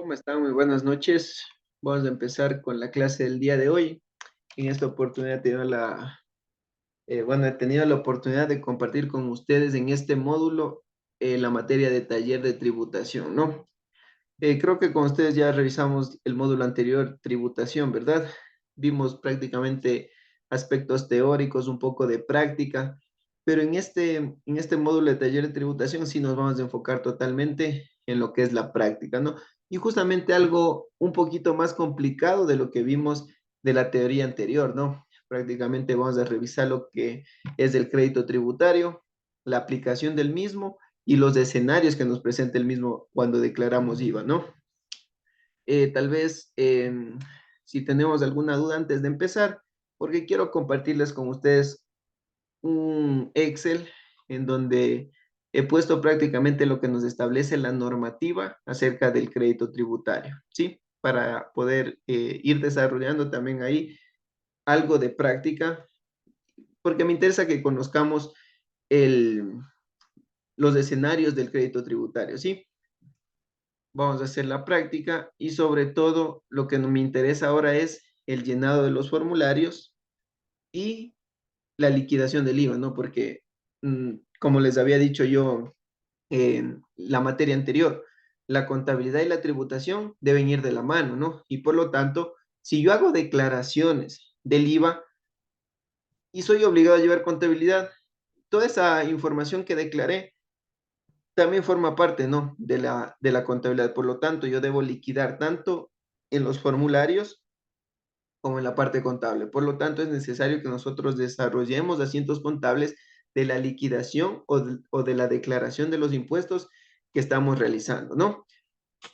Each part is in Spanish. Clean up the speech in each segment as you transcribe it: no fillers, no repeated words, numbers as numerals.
¿Cómo están? Muy buenas noches. Vamos a empezar con la clase del día de hoy. En esta oportunidad he tenido la oportunidad de compartir con ustedes en este módulo la materia de taller de tributación, ¿no? Creo que con ustedes ya revisamos el módulo anterior, tributación, ¿verdad? Vimos prácticamente aspectos teóricos, un poco de práctica, pero en este módulo de taller de tributación sí nos vamos a enfocar totalmente en lo que es la práctica, ¿no? Y justamente algo un poquito más complicado de lo que vimos de la teoría anterior, ¿no? Prácticamente vamos a revisar lo que es el crédito tributario, la aplicación del mismo y los escenarios que nos presenta el mismo cuando declaramos IVA, ¿no? Tal vez si tenemos alguna duda antes de empezar, porque quiero compartirles con ustedes un Excel en donde he puesto prácticamente lo que nos establece la normativa acerca del crédito tributario, ¿sí? Para poder ir desarrollando también ahí algo de práctica, porque me interesa que conozcamos el, los escenarios del crédito tributario, ¿sí? Vamos a hacer la práctica y sobre todo lo que me interesa ahora es el llenado de los formularios y la liquidación del IVA, ¿no? Porque, como les había dicho yo en la materia anterior, la contabilidad y la tributación deben ir de la mano, ¿no? Y por lo tanto, si yo hago declaraciones del IVA y soy obligado a llevar contabilidad, toda esa información que declaré también forma parte, ¿no? De la contabilidad. Por lo tanto, yo debo liquidar tanto en los formularios como en la parte contable. Por lo tanto, es necesario que nosotros desarrollemos asientos contables de la liquidación o de la declaración de los impuestos que estamos realizando, ¿no?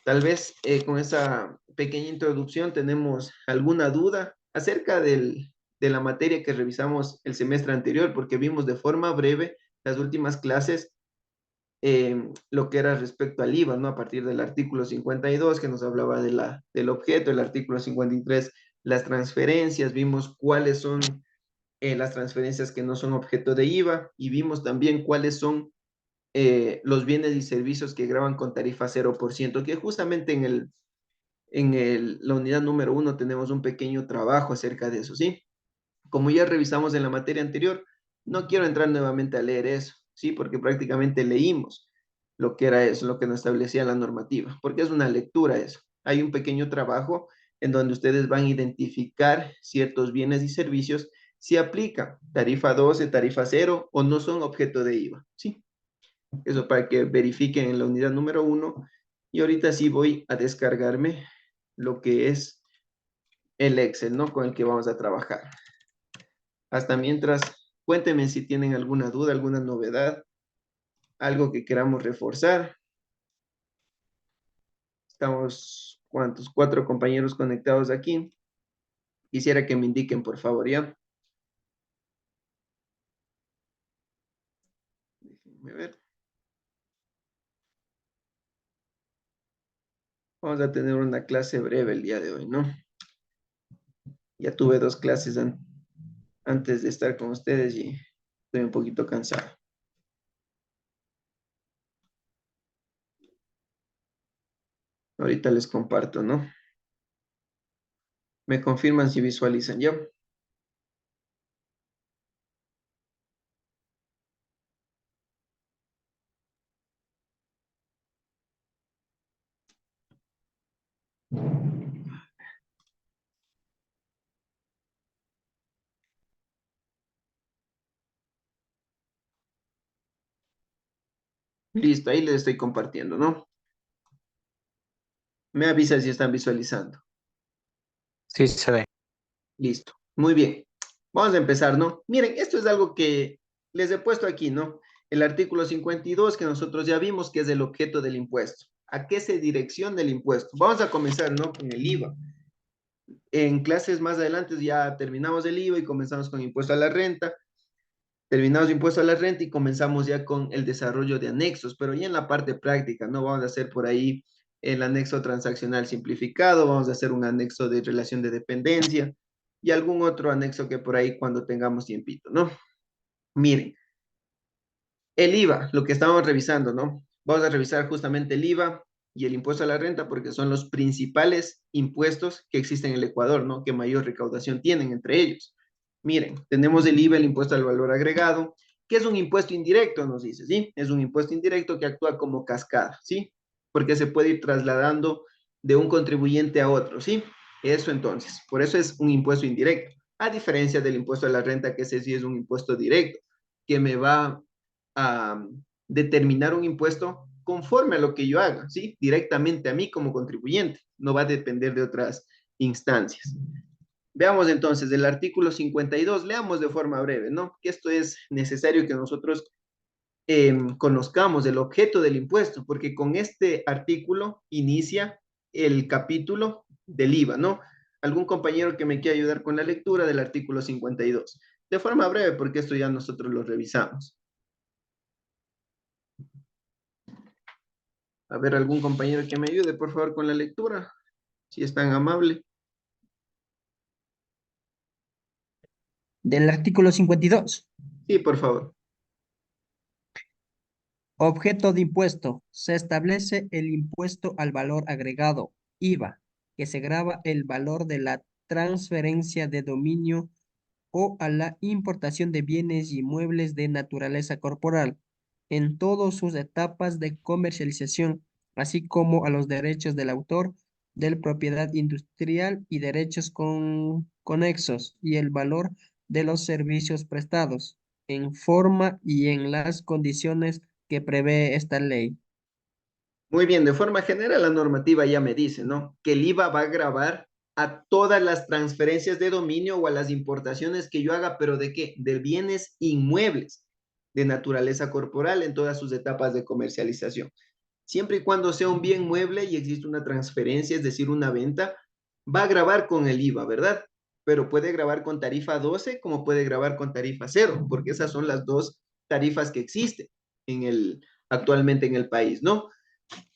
Tal vez con esa pequeña introducción tenemos alguna duda acerca de la materia que revisamos el semestre anterior, porque vimos de forma breve las últimas clases lo que era respecto al IVA, ¿no? A partir del artículo 52 que nos hablaba del objeto, el artículo 53, las transferencias, vimos cuáles son las transferencias que no son objeto de IVA y vimos también cuáles son los bienes y servicios que graban con tarifa 0%, que justamente la unidad número 1 tenemos un pequeño trabajo acerca de eso, ¿sí? Como ya revisamos en la materia anterior, no quiero entrar nuevamente a leer eso, ¿sí? Porque prácticamente leímos lo que era eso, lo que nos establecía la normativa, porque es una lectura eso. Hay un pequeño trabajo en donde ustedes van a identificar ciertos bienes y servicios si aplica tarifa 12, tarifa 0 o no son objeto de IVA, ¿sí? Eso para que verifiquen en la unidad número 1. Y ahorita sí voy a descargarme lo que es el Excel, ¿no? Con el que vamos a trabajar. Hasta mientras, cuéntenme si tienen alguna duda, alguna novedad, algo que queramos reforzar. Estamos, ¿cuántos? 4 compañeros conectados aquí. Quisiera que me indiquen, por favor, ¿ya? Déjenme ver. Vamos a tener una clase breve el día de hoy, ¿no? Ya tuve 2 clases antes de estar con ustedes y estoy un poquito cansado. Ahorita les comparto, ¿no? Me confirman si visualizan, ¿ya? Listo, ahí les estoy compartiendo, ¿no? Me avisa si están visualizando. Sí, se ve. Listo. Muy bien. Vamos a empezar, ¿no? Miren, esto es algo que les he puesto aquí, ¿no? El artículo 52 que nosotros ya vimos que es el objeto del impuesto. ¿A qué se direcciona el impuesto? Vamos a comenzar, ¿no? Con el IVA. En clases más adelante ya terminamos el IVA y comenzamos con impuesto a la renta. Terminamos impuesto a la renta y comenzamos ya con el desarrollo de anexos, pero ya en la parte práctica, ¿no? Vamos a hacer por ahí el anexo transaccional simplificado, vamos a hacer un anexo de relación de dependencia y algún otro anexo que por ahí cuando tengamos tiempito, ¿no? Miren, el IVA, lo que estamos revisando, ¿no? Vamos a revisar justamente el IVA. y el impuesto a la renta porque son los principales impuestos que existen en el Ecuador, ¿no? Que mayor recaudación tienen entre ellos. Miren, tenemos el IVA, el impuesto al valor agregado, que es un impuesto indirecto, nos dice, ¿sí? Es un impuesto indirecto que actúa como cascada, ¿sí? Porque se puede ir trasladando de un contribuyente a otro, ¿sí? Eso entonces, por eso es un impuesto indirecto, a diferencia del impuesto a la renta, que ese sí es un impuesto directo, que me va a determinar un impuesto conforme a lo que yo haga, ¿sí? Directamente a mí como contribuyente, no va a depender de otras instancias. Veamos entonces el artículo 52, leamos de forma breve, ¿no? Que esto es necesario que nosotros conozcamos el objeto del impuesto, porque con este artículo inicia el capítulo del IVA, ¿no? ¿Algún compañero que me quiera ayudar con la lectura del artículo 52? De forma breve, porque esto ya nosotros lo revisamos. A ver, algún compañero que me ayude, por favor, con la lectura, si es tan amable. Del artículo 52. Sí, por favor. Objeto de impuesto. Se establece el impuesto al valor agregado, IVA, que se grava el valor de la transferencia de dominio o a la importación de bienes y muebles de naturaleza corporal en todas sus etapas de comercialización, así como a los derechos del autor, de propiedad industrial y derechos conexos y el valor de los servicios prestados, en forma y en las condiciones que prevé esta ley. Muy bien, de forma general la normativa ya me dice, ¿no? Que el IVA va a gravar a todas las transferencias de dominio o a las importaciones que yo haga, pero ¿de qué? De bienes inmuebles de naturaleza corporal en todas sus etapas de comercialización. Siempre y cuando sea un bien mueble y existe una transferencia, es decir, una venta, va a gravar con el IVA, ¿verdad? Pero puede grabar con tarifa 12 como puede grabar con tarifa 0, porque esas son las dos tarifas que existen actualmente en el país, ¿no?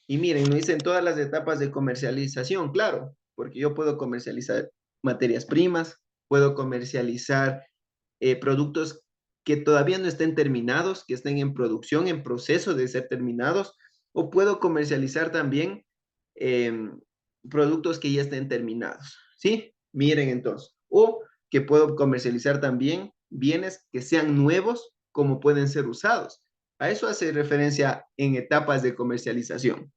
Y miren, no hice en todas las etapas de comercialización, claro, porque yo puedo comercializar materias primas, puedo comercializar productos que todavía no estén terminados, que estén en producción, en proceso de ser terminados, o puedo comercializar también eh, productos que ya estén terminados, ¿sí? Miren entonces, o que puedo comercializar también bienes que sean nuevos, como pueden ser usados. A eso hace referencia en etapas de comercialización.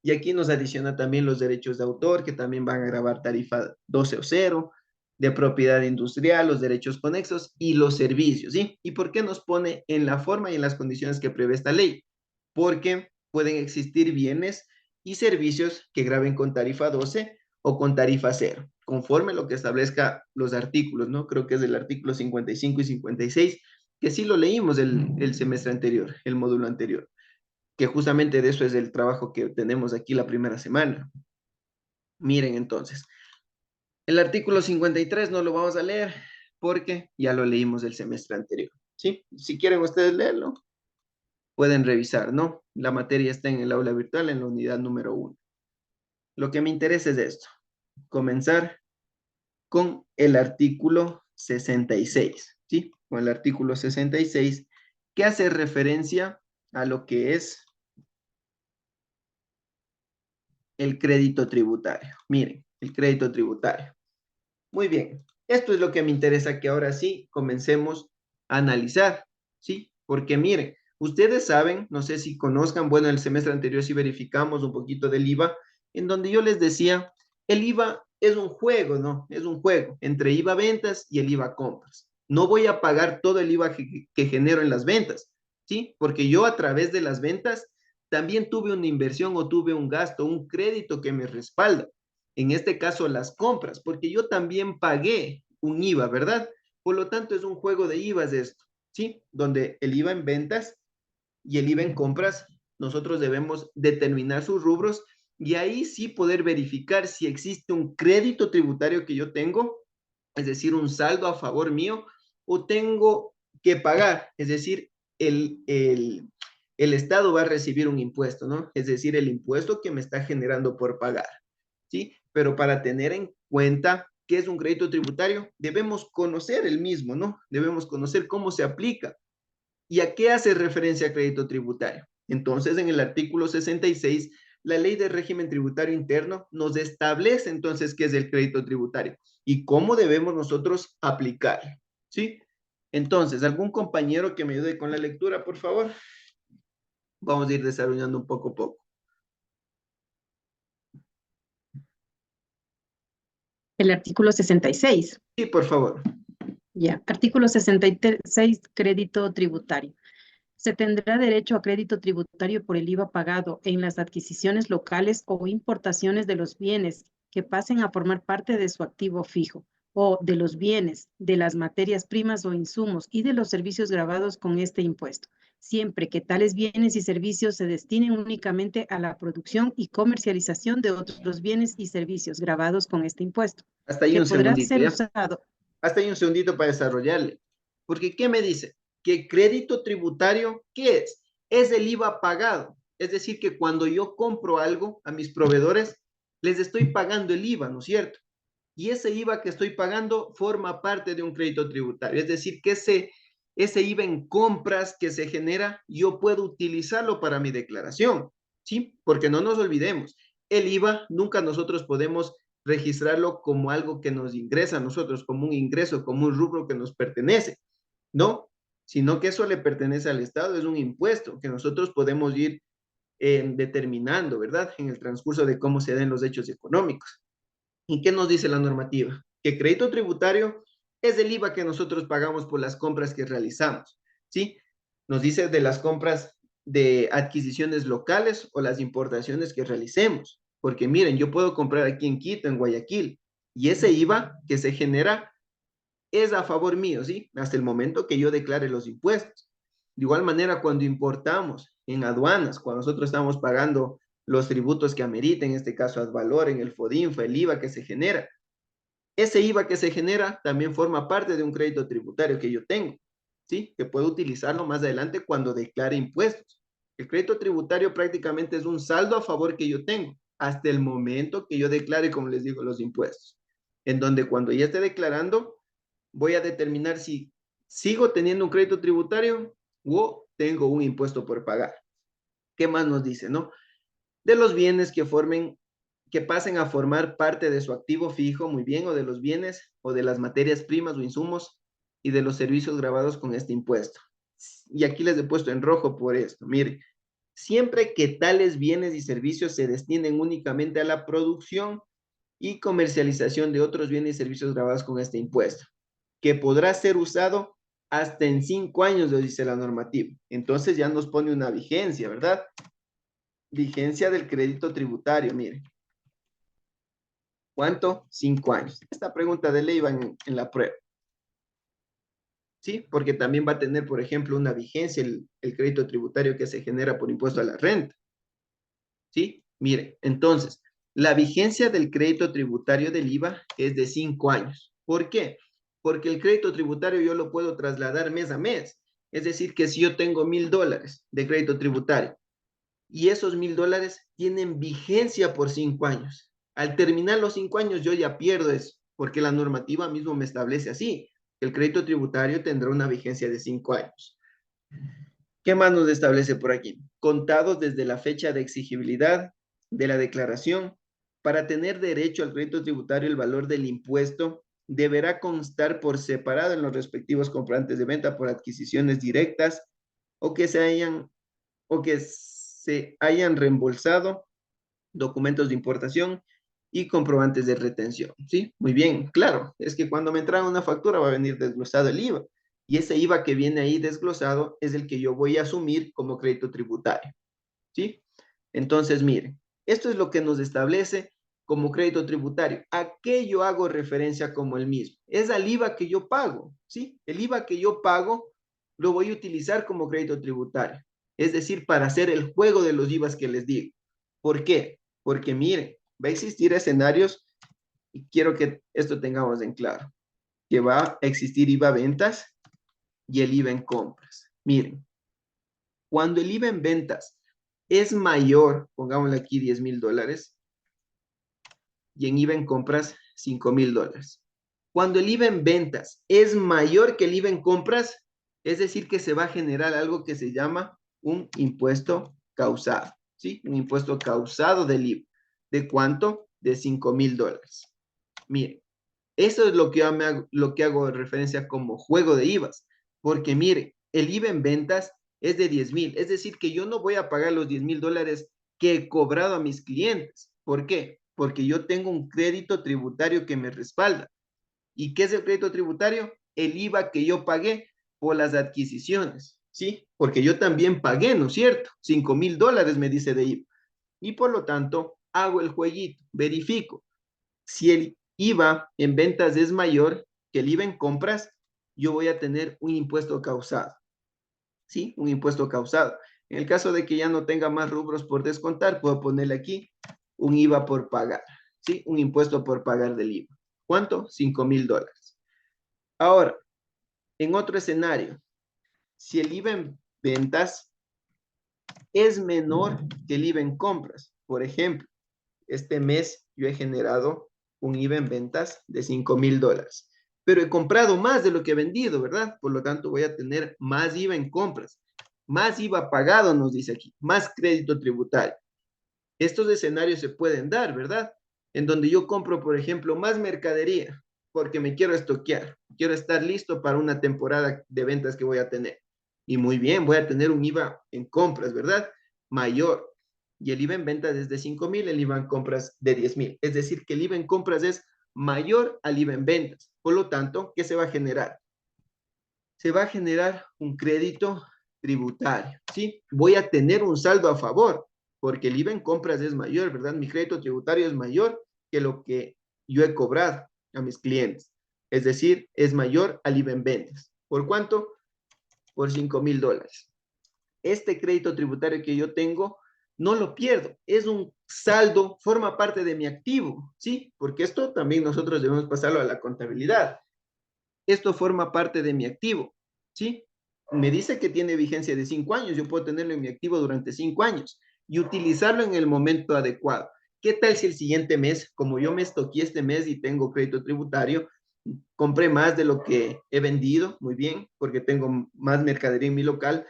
Y aquí nos adiciona también los derechos de autor, que también van a grabar tarifa 12 o 0, de propiedad industrial, los derechos conexos y los servicios, ¿sí? ¿Y por qué nos pone en la forma y en las condiciones que prevé esta ley? Porque pueden existir bienes y servicios que graben con tarifa 12 o con tarifa 0, conforme lo que establezca los artículos, ¿no? Creo que es el artículo 55 y 56, que sí lo leímos el semestre anterior, el módulo anterior, que justamente de eso es el trabajo que tenemos aquí la primera semana. Miren entonces, el artículo 53 no lo vamos a leer porque ya lo leímos el semestre anterior, ¿sí? Si quieren ustedes leerlo, pueden revisar, ¿no? La materia está en el aula virtual en la unidad número 1. Lo que me interesa es esto, comenzar con el artículo 66, ¿sí? Con el artículo 66, que hace referencia a lo que es el crédito tributario. Miren, el crédito tributario. Muy bien, esto es lo que me interesa que ahora sí comencemos a analizar, ¿sí? Porque miren, ustedes saben, no sé si conozcan, bueno, el semestre anterior sí verificamos un poquito del IVA, en donde yo les decía, el IVA es un juego, ¿no? Es un juego entre IVA ventas y el IVA compras. No voy a pagar todo el IVA que genero en las ventas, ¿sí? Porque yo a través de las ventas también tuve una inversión o tuve un gasto, un crédito que me respalda. En este caso, las compras, porque yo también pagué un IVA, ¿verdad? Por lo tanto, es un juego de IVAs esto, ¿sí? Donde el IVA en ventas y el IVA en compras, nosotros debemos determinar sus rubros y ahí sí poder verificar si existe un crédito tributario que yo tengo, es decir, un saldo a favor mío, o tengo que pagar, es decir, el Estado va a recibir un impuesto, ¿no? Es decir, el impuesto que me está generando por pagar, ¿sí? Pero para tener en cuenta qué es un crédito tributario, debemos conocer el mismo, ¿no? Debemos conocer cómo se aplica y a qué hace referencia a crédito tributario. Entonces, en el artículo 66 la ley de régimen tributario interno nos establece entonces qué es el crédito tributario y cómo debemos nosotros aplicarlo, ¿sí? Entonces, ¿algún compañero que me ayude con la lectura, por favor? Vamos a ir desarrollando un poco a poco. El artículo 66. Sí, por favor. Ya. Artículo 66, crédito tributario. Se tendrá derecho a crédito tributario por el IVA pagado en las adquisiciones locales o importaciones de los bienes que pasen a formar parte de su activo fijo, o de los bienes, de las materias primas o insumos y de los servicios gravados con este impuesto, siempre que tales bienes y servicios se destinen únicamente a la producción y comercialización de otros bienes y servicios gravados con este impuesto, Hasta ahí que un podrá segundito, ser ¿ya? usado. Hasta ahí un segundito para desarrollarle. Porque, ¿qué me dice? Que crédito tributario, ¿qué es? Es el IVA pagado. Es decir, que cuando yo compro algo a mis proveedores, les estoy pagando el IVA, ¿no es cierto? Y ese IVA que estoy pagando forma parte de un crédito tributario. Es decir, que ese IVA en compras que se genera, yo puedo utilizarlo para mi declaración, ¿sí? Porque no nos olvidemos, el IVA nunca nosotros podemos registrarlo como algo que nos ingresa a nosotros, como un ingreso, como un rubro que nos pertenece, ¿no? Sino que eso le pertenece al Estado, es un impuesto que nosotros podemos ir determinando, ¿verdad? En el transcurso de cómo se den los hechos económicos. ¿Y qué nos dice la normativa? Que crédito tributario es el IVA que nosotros pagamos por las compras que realizamos, ¿sí? Nos dice de las compras de adquisiciones locales o las importaciones que realicemos, porque miren, yo puedo comprar aquí en Quito, en Guayaquil, y ese IVA que se genera es a favor mío, ¿sí? Hasta el momento que yo declare los impuestos. De igual manera, cuando importamos en aduanas, cuando nosotros estamos pagando los tributos que ameriten, en este caso Advalor, en el FODINFA, el IVA que se genera, ese IVA que se genera también forma parte de un crédito tributario que yo tengo, ¿sí? Que puedo utilizarlo más adelante cuando declare impuestos. El crédito tributario prácticamente es un saldo a favor que yo tengo hasta el momento que yo declare, como les digo, los impuestos. En donde cuando ya esté declarando, voy a determinar si sigo teniendo un crédito tributario o tengo un impuesto por pagar. ¿Qué más nos dice, no? De los bienes que pasen a formar parte de su activo fijo, muy bien, o de los bienes o de las materias primas o insumos y de los servicios grabados con este impuesto. Y aquí les he puesto en rojo por esto. Mire, siempre que tales bienes y servicios se destinen únicamente a la producción y comercialización de otros bienes y servicios grabados con este impuesto, que podrá ser usado hasta en 5 años, lo dice la normativa. Entonces ya nos pone una vigencia, ¿verdad? Vigencia del crédito tributario, mire. ¿Cuánto? 5 años. Esta pregunta de ley va en la prueba. ¿Sí? Porque también va a tener, por ejemplo, una vigencia el crédito tributario que se genera por impuesto a la renta. ¿Sí? Mire, entonces, la vigencia del crédito tributario del IVA es de 5 años. ¿Por qué? Porque el crédito tributario yo lo puedo trasladar mes a mes. Es decir, que si yo tengo $1,000 de crédito tributario y esos $1,000 tienen vigencia por 5 años. Al terminar los 5 años yo ya pierdo eso, porque la normativa mismo me establece así, que el crédito tributario tendrá una vigencia de 5 años. ¿Qué más nos establece por aquí? Contados desde la fecha de exigibilidad de la declaración, para tener derecho al crédito tributario, el valor del impuesto deberá constar por separado en los respectivos comprantes de venta por adquisiciones directas o que se hayan reembolsado documentos de importación y comprobantes de retención, ¿sí? Muy bien, claro, es que cuando me entregan una factura va a venir desglosado el IVA, y ese IVA que viene ahí desglosado es el que yo voy a asumir como crédito tributario, ¿sí? Entonces, miren, esto es lo que nos establece como crédito tributario. ¿A qué yo hago referencia como el mismo? Es al IVA que yo pago, ¿sí? El IVA que yo pago lo voy a utilizar como crédito tributario. Es decir, para hacer el juego de los IVAs que les digo. ¿Por qué? Porque miren, va a existir escenarios y quiero que esto tengamos en claro, que va a existir IVA ventas y el IVA en compras. Miren, cuando el IVA en ventas es mayor, pongámosle aquí $10,000, y en IVA en compras $5,000. Cuando el IVA en ventas es mayor que el IVA en compras, es decir, que se va a generar algo que se llama un impuesto causado, ¿sí? Un impuesto causado del IVA. ¿De cuánto? De $5,000. Miren, eso es lo que, lo que hago referencia como juego de IVAs. Porque miren, el IVA en ventas es de 10,000. Es decir, que yo no voy a pagar los $10,000 que he cobrado a mis clientes. ¿Por qué? Porque yo tengo un crédito tributario que me respalda. ¿Y qué es el crédito tributario? El IVA que yo pagué por las adquisiciones, ¿sí? Porque yo también pagué, ¿no es cierto? $5,000 me dice de IVA. Y por lo tanto, hago el jueguito, verifico. Si el IVA en ventas es mayor que el IVA en compras, yo voy a tener un impuesto causado, ¿sí? Un impuesto causado. En el caso de que ya no tenga más rubros por descontar, puedo ponerle aquí un IVA por pagar, ¿sí? Un impuesto por pagar del IVA. ¿Cuánto? $5,000. Ahora, en otro escenario, si el IVA en ventas es menor que el IVA en compras, por ejemplo, este mes yo he generado un IVA en ventas de $5,000, pero he comprado más de lo que he vendido, ¿verdad? Por lo tanto, voy a tener más IVA en compras, más IVA pagado, nos dice aquí, más crédito tributario. Estos escenarios se pueden dar, ¿verdad? En donde yo compro, por ejemplo, más mercadería, porque me quiero estoquear, quiero estar listo para una temporada de ventas que voy a tener. Y muy bien, voy a tener un IVA en compras, ¿verdad? Mayor. Y el IVA en ventas es de 5,000, el IVA en compras de 10,000. Es decir, que el IVA en compras es mayor al IVA en ventas. Por lo tanto, ¿qué se va a generar? Se va a generar un crédito tributario, ¿sí? Voy a tener un saldo a favor, porque el IVA en compras es mayor, ¿verdad? Mi crédito tributario es mayor que lo que yo he cobrado a mis clientes. Es decir, es mayor al IVA en ventas. ¿Por cuánto? Por $5,000. Este crédito tributario que yo tengo, no lo pierdo. Es un saldo, forma parte de mi activo, ¿sí? Porque esto también nosotros debemos pasarlo a la contabilidad. Esto forma parte de mi activo, ¿sí? Me dice que tiene vigencia de 5 años, yo puedo tenerlo en mi activo durante 5 años y utilizarlo en el momento adecuado. ¿Qué tal si el siguiente mes, como yo me estoqué este mes y tengo crédito tributario, compré más de lo que he vendido, muy bien, porque tengo más mercadería en mi local,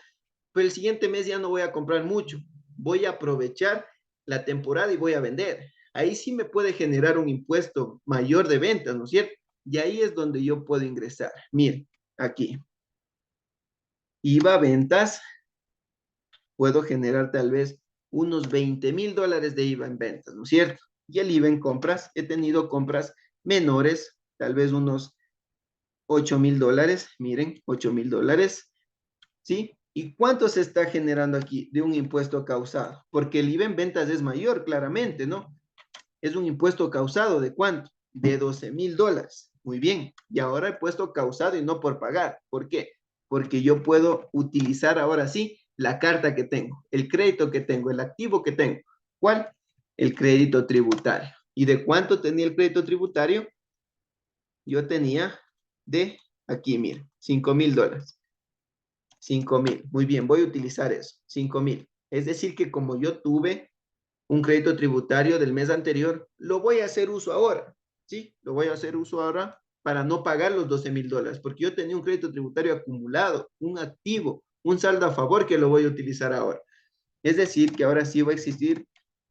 pero el siguiente mes ya no voy a comprar mucho, voy a aprovechar la temporada y voy a vender. Ahí sí me puede generar un impuesto mayor de ventas, ¿no es cierto? Y ahí es donde yo puedo ingresar. Miren, aquí. IVA ventas, puedo generar tal vez unos $20,000 de IVA en ventas, ¿no es cierto? Y el IVA en compras, he tenido compras menores, tal vez unos $8,000, miren, $8,000, ¿sí? ¿Y cuánto se está generando aquí de un impuesto causado? Porque el IVA en ventas es mayor, claramente, ¿no? Es un impuesto causado ¿de cuánto? De $12,000. Muy bien. Y ahora he puesto causado y no por pagar. ¿Por qué? Porque yo puedo utilizar ahora sí la carta que tengo, el crédito que tengo, el activo que tengo. ¿Cuál? El crédito tributario. ¿Y de cuánto tenía el crédito tributario? Yo tenía de, aquí, mira, $5,000. 5,000. Muy bien, voy a utilizar eso, 5,000. Es decir, que como yo tuve un crédito tributario del mes anterior, lo voy a hacer uso ahora, ¿sí? Lo voy a hacer uso ahora para no pagar los $12,000, porque yo tenía un crédito tributario acumulado, un activo, un saldo a favor que lo voy a utilizar ahora. Es decir, que ahora sí va a existir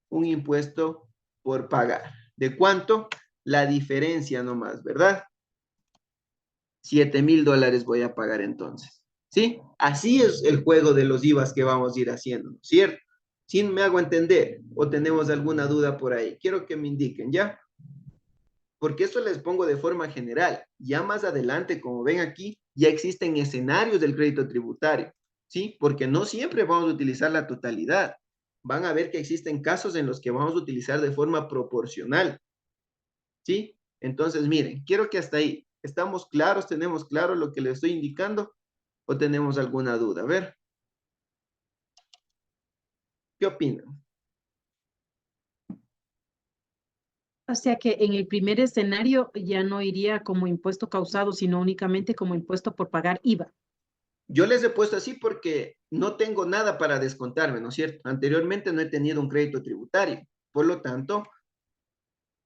un impuesto por pagar. ¿De cuánto? La diferencia nomás, ¿verdad? $7,000 voy a pagar entonces, ¿sí? Así es el juego de los IVAs que vamos a ir haciendo, ¿cierto? ¿Sí me hago entender o tenemos alguna duda por ahí? Quiero que me indiquen, ¿ya? Porque esto les pongo de forma general. Ya más adelante, como ven aquí, ya existen escenarios del crédito tributario, ¿sí? Porque no siempre vamos a utilizar la totalidad. Van a ver que existen casos en los que vamos a utilizar de forma proporcional, ¿sí? Entonces, miren, quiero que hasta ahí, ¿estamos claros? ¿Tenemos claro lo que les estoy indicando? ¿O tenemos alguna duda? A ver, ¿qué opinan? O sea que en el primer escenario ya no iría como impuesto causado, sino únicamente como impuesto por pagar IVA. Yo les he puesto así porque no tengo nada para descontarme, ¿no es cierto? Anteriormente no he tenido un crédito tributario. Por lo tanto,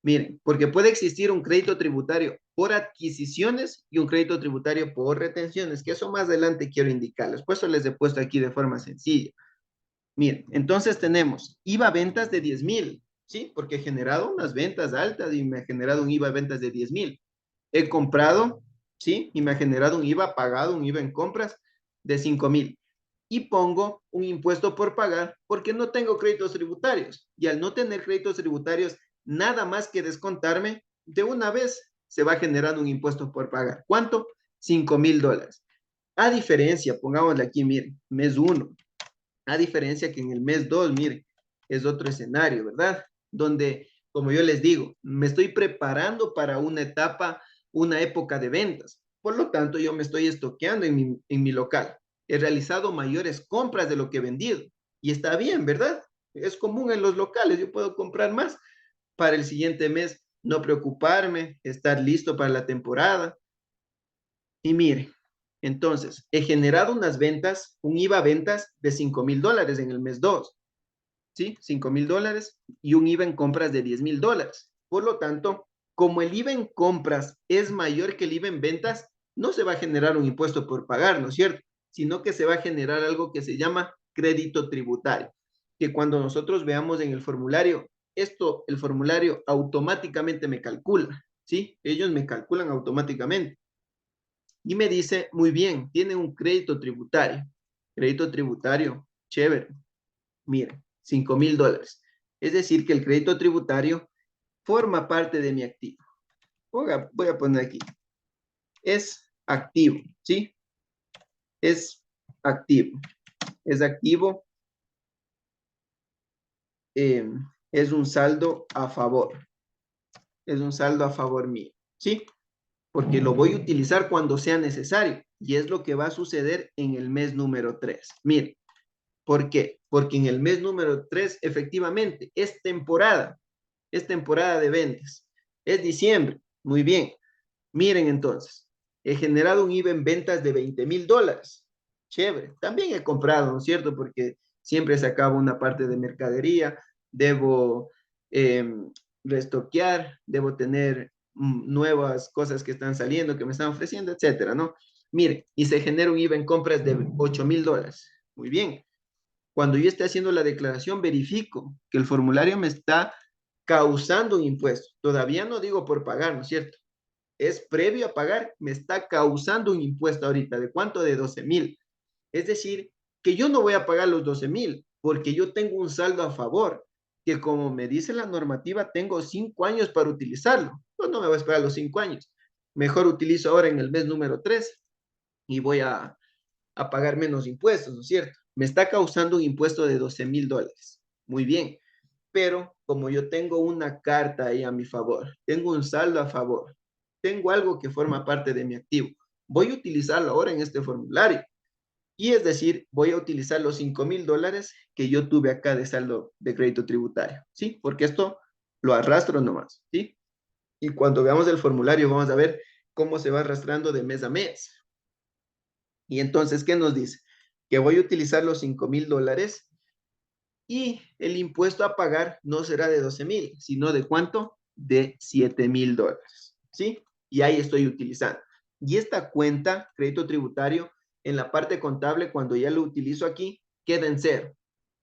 miren, porque puede existir un crédito tributario por adquisiciones y un crédito tributario por retenciones, que eso más adelante quiero indicarles. Por eso les he puesto aquí de forma sencilla. Miren, entonces tenemos IVA ventas de 10,000, ¿sí? Porque he generado unas ventas altas y me ha generado un IVA ventas de 10,000. He comprado, ¿sí? Y me ha generado un IVA pagado, un IVA en compras de 5,000. Y pongo un impuesto por pagar porque no tengo créditos tributarios. Y al no tener créditos tributarios, nada más que descontarme, de una vez se va generando un impuesto por pagar. ¿Cuánto? $5,000. A diferencia, pongámosle aquí, miren, mes 1. A diferencia que en el mes 2, miren, es otro escenario, ¿verdad? Donde, como yo les digo, me estoy preparando para una etapa, una época de ventas. Por lo tanto, yo me estoy estoqueando en mi local. He realizado mayores compras de lo que he vendido. Y está bien, ¿verdad? Es común en los locales. Yo puedo comprar más para el siguiente mes, no preocuparme, estar listo para la temporada. Y miren, entonces, he generado unas ventas, un IVA ventas de $5,000 en el mes 2, ¿sí? $5,000 y un IVA en compras de $10,000. Por lo tanto, como el IVA en compras es mayor que el IVA en ventas, no se va a generar un impuesto por pagar, ¿no es cierto? Sino que se va a generar algo que se llama crédito tributario, que cuando nosotros veamos en el formulario, esto, el formulario automáticamente me calcula, ¿sí? Ellos me calculan automáticamente. Y me dice, muy bien, tiene un crédito tributario. Crédito tributario, chévere. Miren, $5,000. Es decir, que el crédito tributario forma parte de mi activo. Voy a poner aquí. Es activo, ¿sí? Es activo. Es activo. Es un saldo a favor. Es un saldo a favor mío, ¿sí? Porque lo voy a utilizar cuando sea necesario. Y es lo que va a suceder en el mes número 3. Miren. ¿Por qué? Porque en el mes número 3, efectivamente, es temporada de ventas. Es diciembre. Muy bien. Miren entonces, he generado un IVA en ventas de $20,000. Chévere. También he comprado, ¿no es cierto? Porque siempre se acaba una parte de mercadería, debo restoquear, debo tener nuevas cosas que están saliendo, que me están ofreciendo, etcétera, ¿no? Miren, y se genera un IVA en compras de $8,000. Muy bien. Cuando yo esté haciendo la declaración, verifico que el formulario me está causando un impuesto. Todavía no digo por pagar, ¿no es cierto? Es previo a pagar, me está causando un impuesto ahorita. ¿De cuánto? De 12,000. Es decir, que yo no voy a pagar los 12,000 porque yo tengo un saldo a favor, que como me dice la normativa, tengo 5 años para utilizarlo. Pues no me voy a esperar los 5 años. Mejor utilizo ahora en el mes número 3 y voy a pagar menos impuestos, ¿no es cierto? Me está causando un impuesto de $12,000. Muy bien, pero como yo tengo una carta ahí a mi favor, tengo un saldo a favor, tengo algo que forma parte de mi activo, voy a utilizarlo ahora en este formulario. Y es decir, voy a utilizar los $5,000 que yo tuve acá de saldo de crédito tributario, ¿sí? Porque esto lo arrastro nomás, ¿sí? Y cuando veamos el formulario vamos a ver cómo se va arrastrando de mes a mes. Y entonces, ¿qué nos dice? Que voy a utilizar los $5,000 y el impuesto a pagar no será de 12,000, sino de ¿cuánto? De $7,000, ¿sí? Y ahí estoy utilizando. Y esta cuenta, crédito tributario, en la parte contable, cuando ya lo utilizo aquí, queda en cero,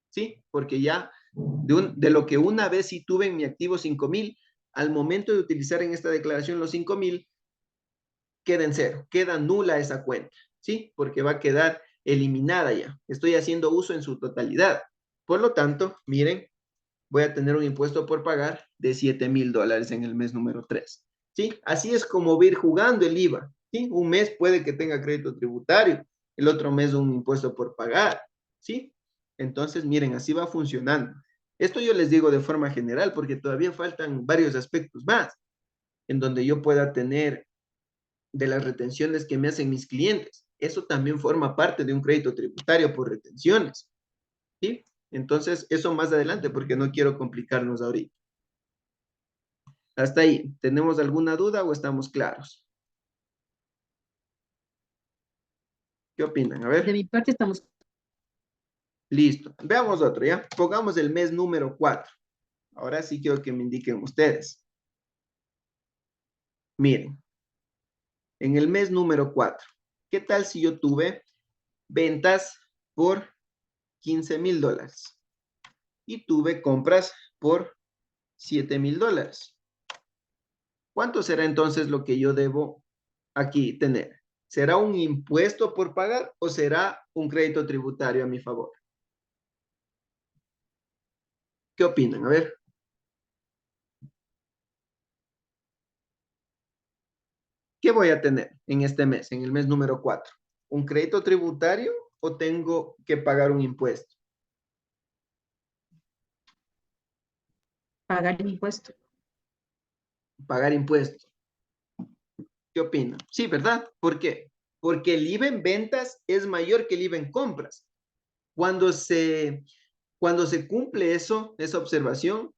¿sí? Porque ya de lo que una vez sí tuve en mi activo 5,000, al momento de utilizar en esta declaración los 5,000, queda en cero, queda nula esa cuenta, ¿sí? Porque va a quedar eliminada ya. Estoy haciendo uso en su totalidad. Por lo tanto, miren, voy a tener un impuesto por pagar de $7,000 en el mes número 3, ¿sí? Así es como va a ir jugando el IVA, ¿sí? Un mes puede que tenga crédito tributario, el otro mes un impuesto por pagar, ¿sí? Entonces, miren, así va funcionando. Esto yo les digo de forma general porque todavía faltan varios aspectos más en donde yo pueda tener de las retenciones que me hacen mis clientes. Eso también forma parte de un crédito tributario por retenciones, ¿sí? Entonces, eso más adelante, porque no quiero complicarnos ahorita. Hasta ahí, ¿tenemos alguna duda o estamos claros? ¿Qué opinan? A De ver, mi parte estamos. listo. Veamos otro, ¿ya? Pongamos el mes número 4. Ahora sí quiero que me indiquen ustedes. Miren, en el mes número 4, ¿qué tal si yo tuve ventas por $15,000. Y tuve compras por $7,000. ¿Cuánto será entonces lo que yo debo aquí tener? ¿Será un impuesto por pagar o será un crédito tributario a mi favor? ¿Qué opinan? A ver. ¿Qué voy a tener en este mes, en el mes número 4? ¿Un crédito tributario o tengo que pagar un impuesto? Pagar el impuesto. Pagar impuesto. ¿Qué opinan? Sí, ¿verdad? ¿Por qué? Porque el IVA en ventas es mayor que el IVA en compras. Cuando se, cuando se cumple eso, esa observación,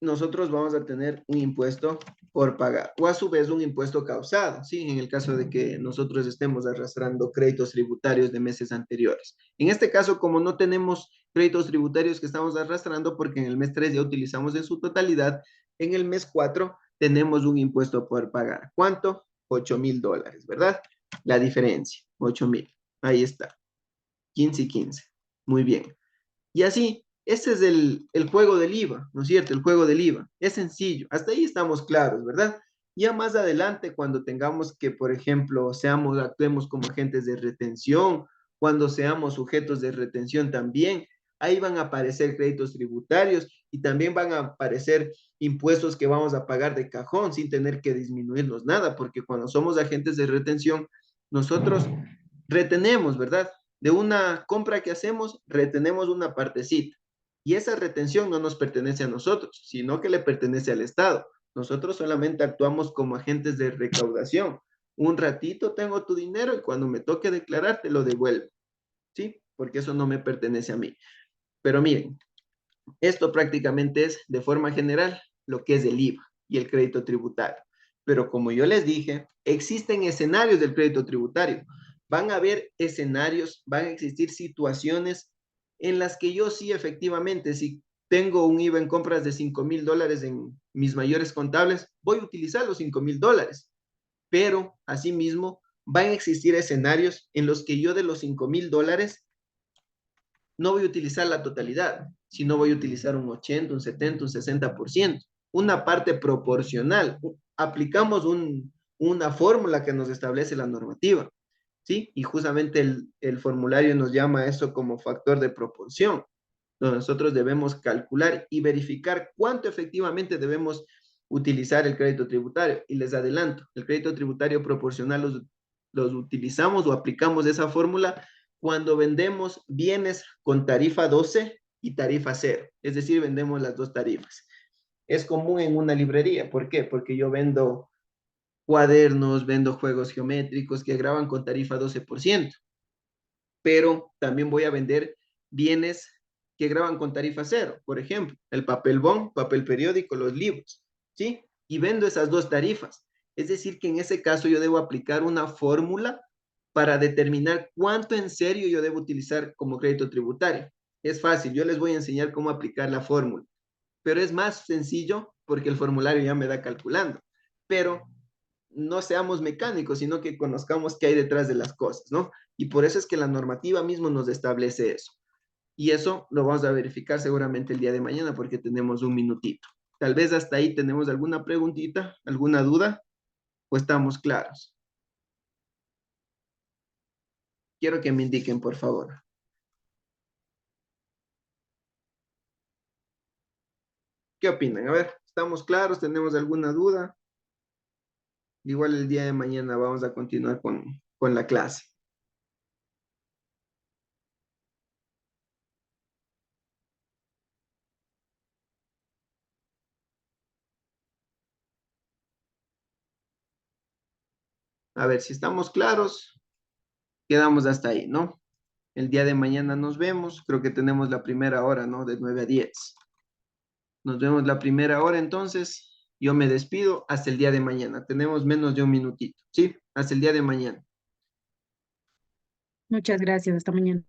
nosotros vamos a tener un impuesto por pagar o a su vez un impuesto causado, ¿sí? En el caso de que nosotros estemos arrastrando créditos tributarios de meses anteriores. En este caso, como no tenemos créditos tributarios que estamos arrastrando porque en el mes 3 ya utilizamos en su totalidad, en el mes 4 tenemos un impuesto por pagar. ¿Cuánto? $8,000, ¿verdad? La diferencia, 8,000. Ahí está. 15 y 15. Muy bien. Y así, ese es el juego del IVA, ¿no es cierto? El juego del IVA. Es sencillo. Hasta ahí estamos claros, ¿verdad? Ya más adelante, cuando tengamos que, por ejemplo, actuemos como agentes de retención, cuando seamos sujetos de retención también, ahí van a aparecer créditos tributarios y también van a aparecer impuestos que vamos a pagar de cajón sin tener que disminuirnos nada, porque cuando somos agentes de retención, nosotros retenemos, ¿verdad? De una compra que hacemos, retenemos una partecita. Y esa retención no nos pertenece a nosotros, sino que le pertenece al Estado. Nosotros solamente actuamos como agentes de recaudación. Un ratito tengo tu dinero y cuando me toque declarar te lo devuelvo. ¿Sí? Porque eso no me pertenece a mí. Pero miren, esto prácticamente es de forma general lo que es el IVA y el crédito tributario. Pero como yo les dije, existen escenarios del crédito tributario. Van a haber escenarios, van a existir situaciones en las que yo sí efectivamente, si tengo un IVA en compras de $5,000 en mis mayores contables, voy a utilizar los $5,000. Pero asimismo, van a existir escenarios en los que yo de los $5,000 no voy a utilizar la totalidad, sino voy a utilizar un 80, un 70, un 60%, una parte proporcional. Aplicamos una fórmula que nos establece la normativa, ¿sí? Y justamente el formulario nos llama a eso como factor de proporción, donde nosotros debemos calcular y verificar cuánto efectivamente debemos utilizar el crédito tributario. Y les adelanto, el crédito tributario proporcional los utilizamos o aplicamos esa fórmula cuando vendemos bienes con tarifa 12 y tarifa 0, es decir, vendemos las dos tarifas. Es común en una librería, ¿por qué? Porque yo vendo cuadernos, vendo juegos geométricos que graban con tarifa 12%, pero también voy a vender bienes que graban con tarifa 0, por ejemplo, el papel bond, papel periódico, los libros, ¿sí? Y vendo esas dos tarifas. Es decir, que en ese caso yo debo aplicar una fórmula para determinar cuánto en serio yo debo utilizar como crédito tributario. Es fácil, yo les voy a enseñar cómo aplicar la fórmula, pero es más sencillo porque el formulario ya me da calculando. Pero no seamos mecánicos, sino que conozcamos qué hay detrás de las cosas, ¿no? Y por eso es que la normativa mismo nos establece eso. Y eso lo vamos a verificar seguramente el día de mañana porque tenemos un minutito. Tal vez hasta ahí tenemos alguna preguntita, alguna duda, o estamos claros. Quiero que me indiquen, por favor. ¿Qué opinan? A ver, ¿estamos claros? ¿Tenemos alguna duda? Igual el día de mañana vamos a continuar con la clase. A ver, si estamos claros, quedamos hasta ahí, ¿no? El día de mañana nos vemos. Creo que tenemos la primera hora, ¿no? De 9 a 10. Nos vemos la primera hora, entonces. Yo me despido hasta el día de mañana. Tenemos menos de un minutito, ¿sí? Hasta el día de mañana. Muchas gracias. Hasta mañana.